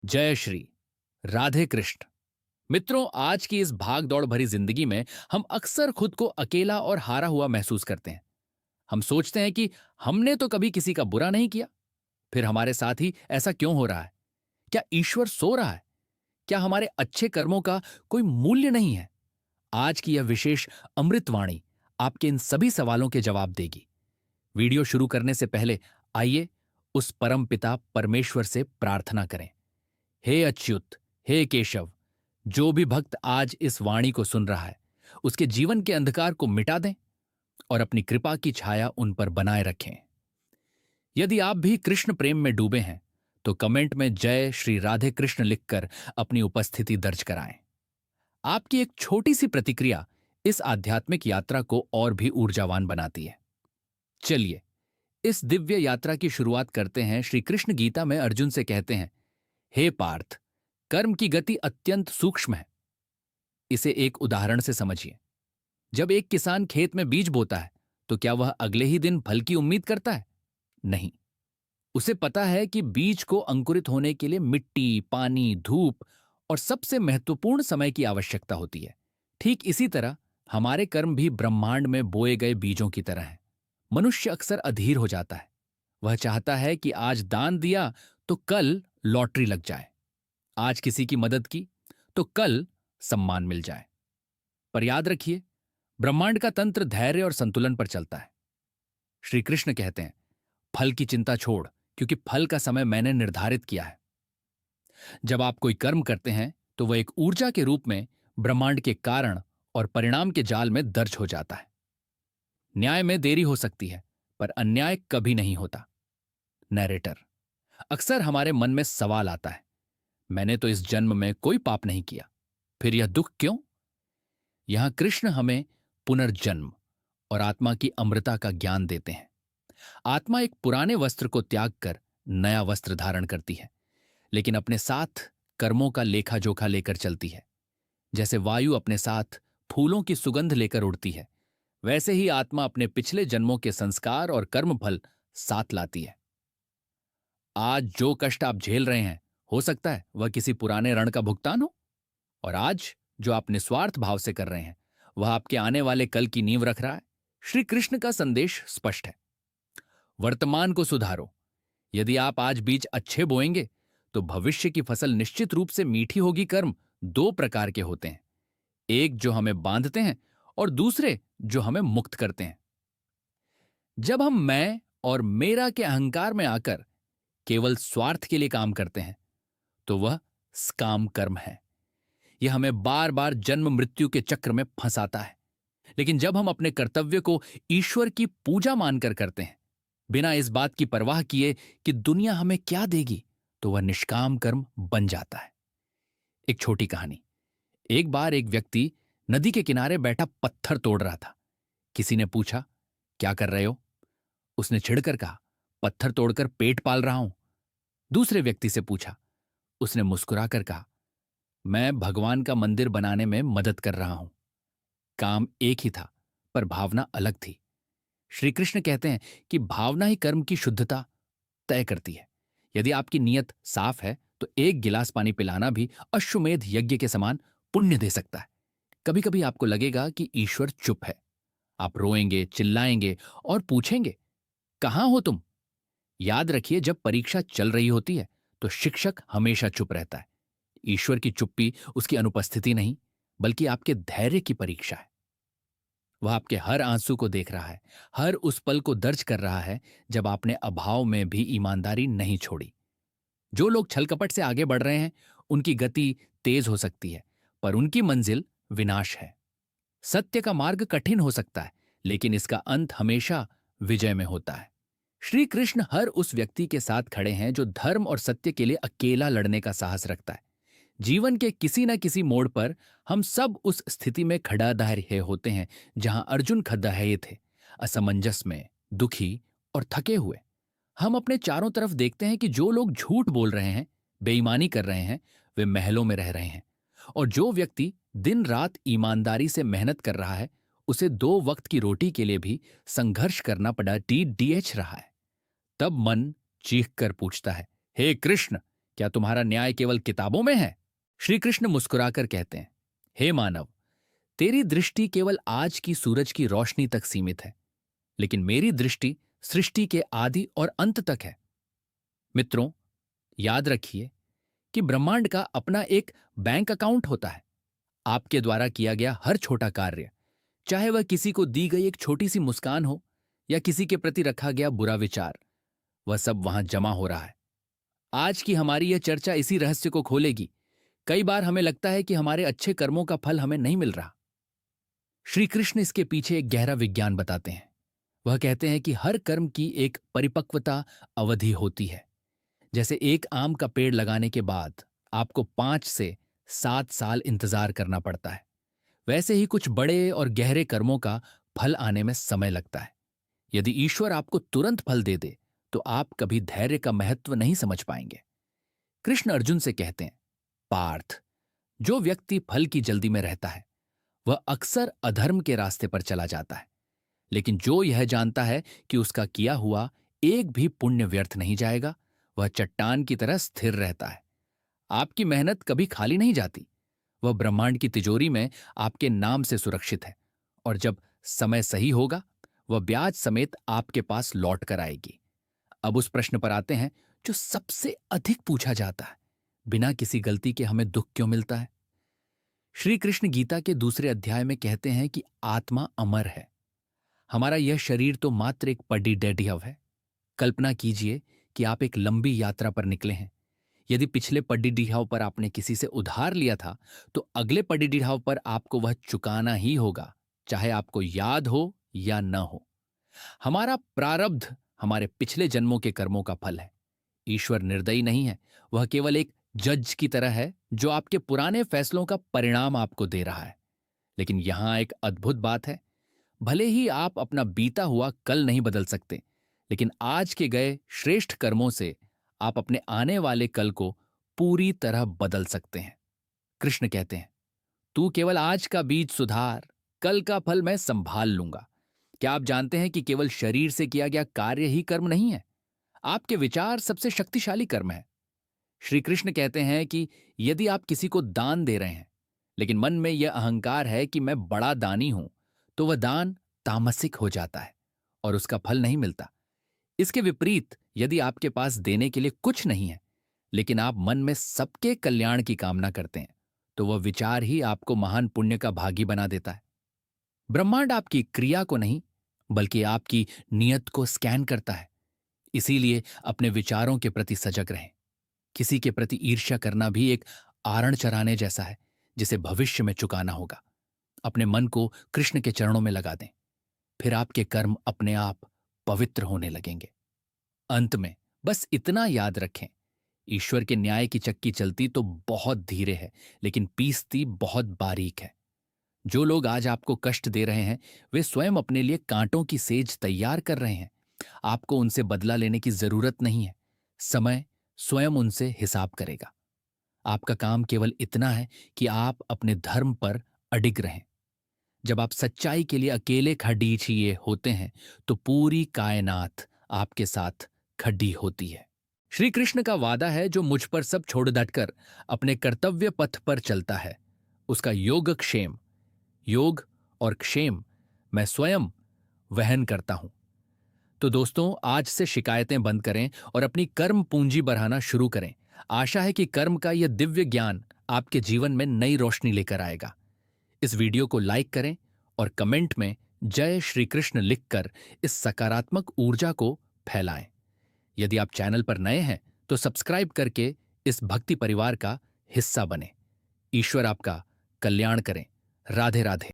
जय श्री राधे कृष्ण। मित्रों, आज की इस भाग दौड़ भरी जिंदगी में हम अक्सर खुद को अकेला और हारा हुआ महसूस करते हैं। हम सोचते हैं कि हमने तो कभी किसी का बुरा नहीं किया, फिर हमारे साथ ही ऐसा क्यों हो रहा है? क्या ईश्वर सो रहा है? क्या हमारे अच्छे कर्मों का कोई मूल्य नहीं है? आज की यह विशेष अमृतवाणी आपके इन सभी सवालों के जवाब देगी। वीडियो शुरू करने से पहले आइए उस परम पिता परमेश्वर से प्रार्थना करें। हे अच्युत, हे केशव, जो भी भक्त आज इस वाणी को सुन रहा है, उसके जीवन के अंधकार को मिटा दें और अपनी कृपा की छाया उन पर बनाए रखें। यदि आप भी कृष्ण प्रेम में डूबे हैं तो कमेंट में जय श्री राधे कृष्ण लिखकर अपनी उपस्थिति दर्ज कराएं। आपकी एक छोटी सी प्रतिक्रिया इस आध्यात्मिक यात्रा को और भी ऊर्जावान बनाती है। चलिए इस दिव्य यात्रा की शुरुआत करते हैं। श्री कृष्ण गीता में अर्जुन से कहते हैं, हे पार्थ, कर्म की गति अत्यंत सूक्ष्म है। इसे एक उदाहरण से समझिए। जब एक किसान खेत में बीज बोता है तो क्या वह अगले ही दिन फल की उम्मीद करता है? नहीं। उसे पता है कि बीज को अंकुरित होने के लिए मिट्टी, पानी, धूप और सबसे महत्वपूर्ण समय की आवश्यकता होती है। ठीक इसी तरह हमारे कर्म भी ब्रह्मांड में बोए गए बीजों की तरह हैं। मनुष्य अक्सर अधीर हो जाता है। वह चाहता है कि आज दान दिया तो कल लॉटरी लग जाए, आज किसी की मदद की तो कल सम्मान मिल जाए। पर याद रखिए, ब्रह्मांड का तंत्र धैर्य और संतुलन पर चलता है। श्री कृष्ण कहते हैं, फल की चिंता छोड़, क्योंकि फल का समय मैंने निर्धारित किया है। जब आप कोई कर्म करते हैं तो वह एक ऊर्जा के रूप में ब्रह्मांड के कारण और परिणाम के जाल में दर्ज हो जाता है। न्याय में देरी हो सकती है, पर अन्याय कभी नहीं होता। नैरेटर, अक्सर हमारे मन में सवाल आता है, मैंने तो इस जन्म में कोई पाप नहीं किया, फिर यह दुख क्यों? यहां कृष्ण हमें पुनर्जन्म और आत्मा की अमृता का ज्ञान देते हैं। आत्मा एक पुराने वस्त्र को त्याग कर नया वस्त्र धारण करती है, लेकिन अपने साथ कर्मों का लेखा जोखा लेकर चलती है। जैसे वायु अपने साथ फूलों की सुगंध लेकर उड़ती है, वैसे ही आत्मा अपने पिछले जन्मों के संस्कार और कर्मफल साथ लाती है। आज जो कष्ट आप झेल रहे हैं, हो सकता है वह किसी पुराने ऋण का भुगतान हो, और आज जो आप निस्वार्थ भाव से कर रहे हैं, वह आपके आने वाले कल की नींव रख रहा है। श्री कृष्ण का संदेश स्पष्ट है, वर्तमान को सुधारो। यदि आप आज बीज अच्छे बोएंगे तो भविष्य की फसल निश्चित रूप से मीठी होगी। कर्म दो प्रकार के होते हैं, एक जो हमें बांधते हैं और दूसरे जो हमें मुक्त करते हैं। जब हम मैं और मेरा के अहंकार में आकर केवल स्वार्थ के लिए काम करते हैं तो वह स्काम कर्म है। यह हमें बार बार जन्म मृत्यु के चक्र में फंसाता है। लेकिन जब हम अपने कर्तव्य को ईश्वर की पूजा मानकर करते हैं, बिना इस बात की परवाह किए कि दुनिया हमें क्या देगी, तो वह निष्काम कर्म बन जाता है। एक छोटी कहानी। एक बार एक व्यक्ति नदी के किनारे बैठा पत्थर तोड़ रहा था। किसी ने पूछा, क्या कर रहे हो? उसने छिड़कर कहा, पत्थर तोड़कर पेट पाल रहा हूं। दूसरे व्यक्ति से पूछा। उसने मुस्कुराकर कहा, मैं भगवान का मंदिर बनाने में मदद कर रहा हूं। काम एक ही था, पर भावना अलग थी। श्री कृष्ण कहते हैं कि भावना ही कर्म की शुद्धता तय करती है। यदि आपकी नीयत साफ है तो एक गिलास पानी पिलाना भी अश्वमेध यज्ञ के समान पुण्य दे सकता है। कभी कभी आपको लगेगा कि ईश्वर चुप है। आप रोएंगे, चिल्लाएंगे और पूछेंगे, कहां हो तुम? याद रखिए, जब परीक्षा चल रही होती है तो शिक्षक हमेशा चुप रहता है। ईश्वर की चुप्पी उसकी अनुपस्थिति नहीं, बल्कि आपके धैर्य की परीक्षा है। वह आपके हर आंसू को देख रहा है, हर उस पल को दर्ज कर रहा है जब आपने अभाव में भी ईमानदारी नहीं छोड़ी। जो लोग छलकपट से आगे बढ़ रहे हैं, उनकी गति तेज हो सकती है, पर उनकी मंजिल विनाश है। सत्य का मार्ग कठिन हो सकता है, लेकिन इसका अंत हमेशा विजय में होता है। श्री कृष्ण हर उस व्यक्ति के साथ खड़े हैं जो धर्म और सत्य के लिए अकेला लड़ने का साहस रखता है। जीवन के किसी न किसी मोड़ पर हम सब उस स्थिति में खड़ा रहे होते हैं जहां अर्जुन खड़े थे, असमंजस में, दुखी और थके हुए। हम अपने चारों तरफ देखते हैं कि जो लोग झूठ बोल रहे हैं, बेईमानी कर रहे हैं, वे महलों में रह रहे हैं, और जो व्यक्ति दिन रात ईमानदारी से मेहनत कर रहा है, उसे दो वक्त की रोटी के लिए भी संघर्ष करना पड़ा, DDH रहा है। तब मन चीख कर पूछता है, हे कृष्ण, क्या तुम्हारा न्याय केवल किताबों में है? श्री कृष्ण मुस्कुराकर कहते हैं, हे मानव, तेरी दृष्टि केवल आज की सूरज की रोशनी तक सीमित है, लेकिन मेरी दृष्टि सृष्टि के आदि और अंत तक है। मित्रों, याद रखिए कि ब्रह्मांड का अपना एक बैंक अकाउंट होता है। आपके द्वारा किया गया हर छोटा कार्य, चाहे वह किसी को दी गई एक छोटी सी मुस्कान हो या किसी के प्रति रखा गया बुरा विचार, वह सब वहां जमा हो रहा है। आज की हमारी यह चर्चा इसी रहस्य को खोलेगी। कई बार हमें लगता है कि हमारे अच्छे कर्मों का फल हमें नहीं मिल रहा। श्री कृष्ण इसके पीछे एक गहरा विज्ञान बताते हैं। वह कहते हैं कि हर कर्म की एक परिपक्वता अवधि होती है। जैसे एक आम का पेड़ लगाने के बाद आपको 5 से 7 साल इंतजार करना पड़ता है, वैसे ही कुछ बड़े और गहरे कर्मों का फल आने में समय लगता है। यदि ईश्वर आपको तुरंत फल दे दे तो आप कभी धैर्य का महत्व नहीं समझ पाएंगे। कृष्ण अर्जुन से कहते हैं, पार्थ, जो व्यक्ति फल की जल्दी में रहता है वह अक्सर अधर्म के रास्ते पर चला जाता है, लेकिन जो यह जानता है कि उसका किया हुआ एक भी पुण्य व्यर्थ नहीं जाएगा, वह चट्टान की तरह स्थिर रहता है। आपकी मेहनत कभी खाली नहीं जाती। वह ब्रह्मांड की तिजोरी में आपके नाम से सुरक्षित है, और जब समय सही होगा वह ब्याज समेत आपके पास लौट कर आएगी। अब उस प्रश्न पर आते हैं जो सबसे अधिक पूछा जाता है, बिना किसी गलती के हमें दुख क्यों मिलता है? श्री कृष्ण गीता के दूसरे अध्याय में कहते हैं कि आत्मा अमर है। हमारा यह शरीर तो मात्र एक पड्डी डेढ़ है। कल्पना कीजिए कि आप एक लंबी यात्रा पर निकले हैं। यदि पिछले पड्डीढिहाव पर आपने किसी से उधार लिया था, तो अगले पड्डीढिहाव पर आपको वह चुकाना ही होगा, चाहे आपको याद हो या न हो। हमारा प्रारब्ध हमारे पिछले जन्मों के कर्मों का फल है। ईश्वर निर्दयी नहीं है, वह केवल एक जज की तरह है जो आपके पुराने फैसलों का परिणाम आपको दे रहा है। लेकिन यहां एक अद्भुत बात है। भले ही आप अपना बीता हुआ कल नहीं बदल सकते, लेकिन आज के गए श्रेष्ठ कर्मों से आप अपने आने वाले कल को पूरी तरह बदल सकते हैं। कृष्ण कहते हैं, तू केवल आज का बीज सुधार, कल का फल मैं संभाल लूंगा। क्या आप जानते हैं कि केवल शरीर से किया गया कार्य ही कर्म नहीं है? आपके विचार सबसे शक्तिशाली कर्म है। श्री कृष्ण कहते हैं कि यदि आप किसी को दान दे रहे हैं, लेकिन मन में यह अहंकार है कि मैं बड़ा दानी हूं, तो वह दान तामसिक हो जाता है और उसका फल नहीं मिलता। इसके विपरीत, यदि आपके पास देने के लिए कुछ नहीं है, लेकिन आप मन में सबके कल्याण की कामना करते हैं, तो वह विचार ही आपको महान पुण्य का भागी बना देता है। ब्रह्मांड आपकी क्रिया को नहीं, बल्कि आपकी नियत को स्कैन करता है। इसीलिए अपने विचारों के प्रति सजग रहें। किसी के प्रति ईर्ष्या करना भी एक आरण चराने जैसा है, जिसे भविष्य में चुकाना होगा। अपने मन को कृष्ण के चरणों में लगा दें, फिर आपके कर्म अपने आप पवित्र होने लगेंगे। अंत में बस इतना याद रखें, ईश्वर के न्याय की चक्की चलती तो बहुत धीरे है, लेकिन पीसती बहुत बारीक है। जो लोग आज आपको कष्ट दे रहे हैं, वे स्वयं अपने लिए कांटों की सेज तैयार कर रहे हैं। आपको उनसे बदला लेने की जरूरत नहीं है। समय स्वयं उनसे हिसाब करेगा। आपका काम केवल इतना है कि आप अपने धर्म पर अडिग रहें। जब आप सच्चाई के लिए अकेले खड़ीछिए होते हैं, तो पूरी कायनात आपके साथ खड़ी होती है। श्री कृष्ण का वादा है, जो मुझ पर सब छोड़ डटकर अपने कर्तव्य पथ पर चलता है, उसका योगक्षेम, योग और क्षेम मैं स्वयं वहन करता हूं। तो दोस्तों, आज से शिकायतें बंद करें और अपनी कर्म पूंजी बढ़ाना शुरू करें। आशा है कि कर्म का यह दिव्य ज्ञान आपके जीवन में नई रोशनी लेकर आएगा। इस वीडियो को लाइक करें और कमेंट में जय श्री कृष्ण लिखकर इस सकारात्मक ऊर्जा को फैलाएं। यदि आप चैनल पर नए हैं तो सब्सक्राइब करके इस भक्ति परिवार का हिस्सा बने। ईश्वर आपका कल्याण करें। राधे राधे।